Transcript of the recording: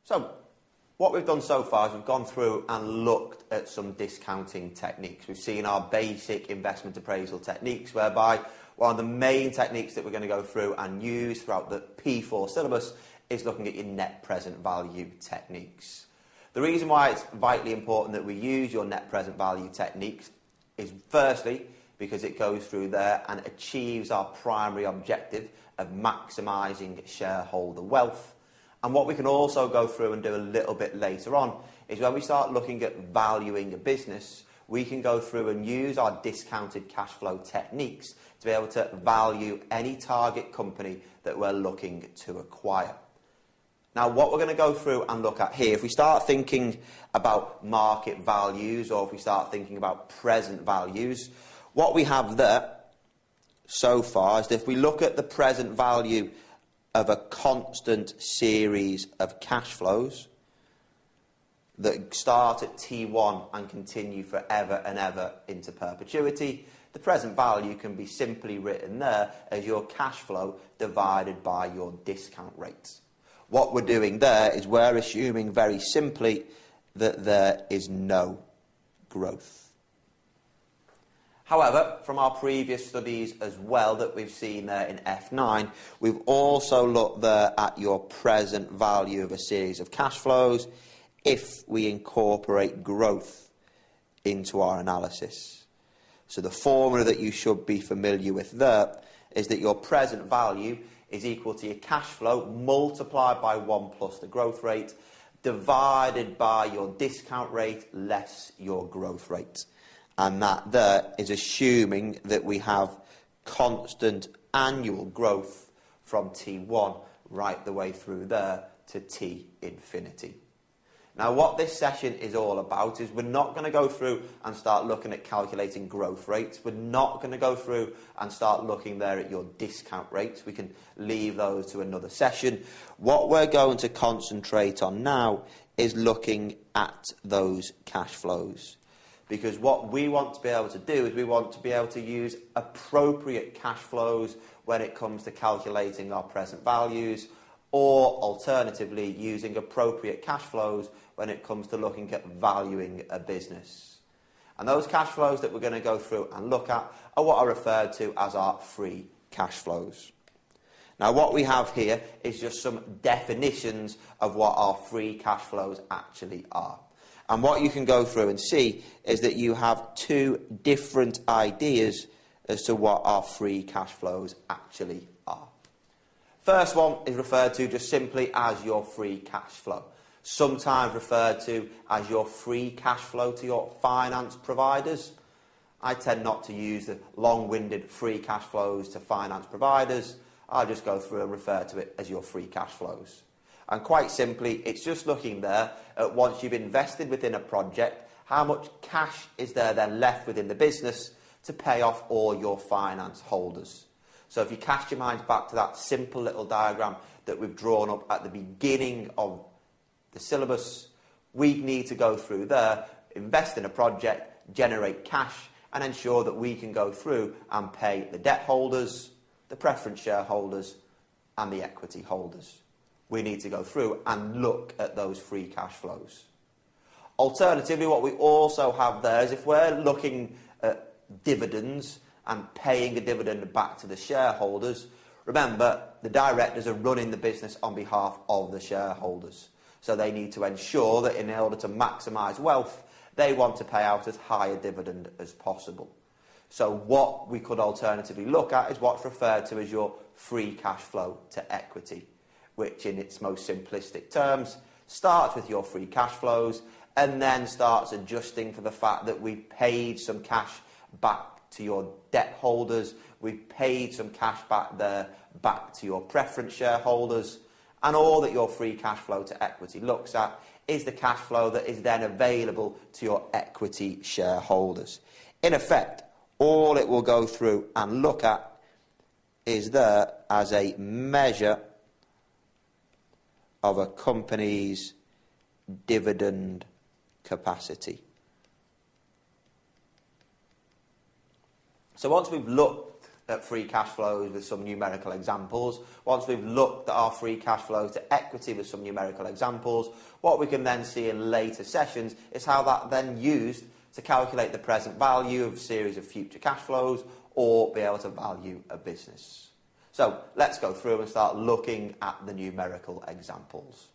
So, what we've done so far is we've gone through and looked at some discounting techniques. We've seen our basic investment appraisal techniques, whereby one of the main techniques that we're going to go through and use throughout the P4 syllabus is looking at your net present value techniques. The reason why it's vitally important that we use your net present value techniques is firstly because it goes through there and achieves our primary objective of maximising shareholder wealth. And what we can also go through and do a little bit later on is when we start looking at valuing a business, we can go through and use our discounted cash flow techniques to be able to value any target company that we're looking to acquire. Now, what we're going to go through and look at here, if we start thinking about market values or if we start thinking about present values, what we have there so far is that if we look at the present value of a constant series of cash flows that start at T1 and continue forever and ever into perpetuity, the present value can be simply written there as your cash flow divided by your discount rate. What we're doing there is we're assuming very simply that there is no growth. However, from our previous studies as well that we've seen there in F9, we've also looked there at your present value of a series of cash flows if we incorporate growth into our analysis. So the formula that you should be familiar with there is that your present value is equal to your cash flow multiplied by 1 plus the growth rate divided by your discount rate less your growth rate. And that there is assuming that we have constant annual growth from T1 right the way through there to T infinity. Now, what this session is all about is we're not going to go through and start looking at calculating growth rates. We're not going to go through and start looking there at your discount rates. We can leave those to another session. What we're going to concentrate on now is looking at those cash flows. Because what we want to be able to do is we want to be able to use appropriate cash flows when it comes to calculating our present values, or alternatively using appropriate cash flows when it comes to looking at valuing a business. And those cash flows that we're going to go through and look at are what are referred to as our free cash flows. Now, what we have here is just some definitions of what our free cash flows actually are. And what you can go through and see is that you have two different ideas as to what our free cash flows actually are. First one is referred to just simply as your free cash flow, sometimes referred to as your free cash flow to your finance providers. I tend not to use the long-winded free cash flows to finance providers. I'll just go through and refer to it as your free cash flows. And quite simply, it's just looking there at once you've invested within a project, how much cash is there then left within the business to pay off all your finance holders. So if you cast your minds back to that simple little diagram that we've drawn up at the beginning of the syllabus, we need to go through there, invest in a project, generate cash, and ensure that we can go through and pay the debt holders, the preference shareholders, and the equity holders. We need to go through and look at those free cash flows. Alternatively, what we also have there is if we're looking at dividends and paying a dividend back to the shareholders, remember, the directors are running the business on behalf of the shareholders. So they need to ensure that in order to maximise wealth, they want to pay out as high a dividend as possible. So what we could alternatively look at is what's referred to as your free cash flow to equity, which in its most simplistic terms starts with your free cash flows and then starts adjusting for the fact that we've paid some cash back to your debt holders, we've paid some cash back there back to your preference shareholders, and all that your free cash flow to equity looks at is the cash flow that is then available to your equity shareholders. In effect, all it will go through and look at is there as a measure of a company's dividend capacity. So once we've looked at free cash flows with some numerical examples. Once we've looked at our free cash flows to equity with some numerical examples, what we can then see in later sessions is how that then used to calculate the present value of a series of future cash flows or be able to value a business. So let's go through and start looking at the numerical examples.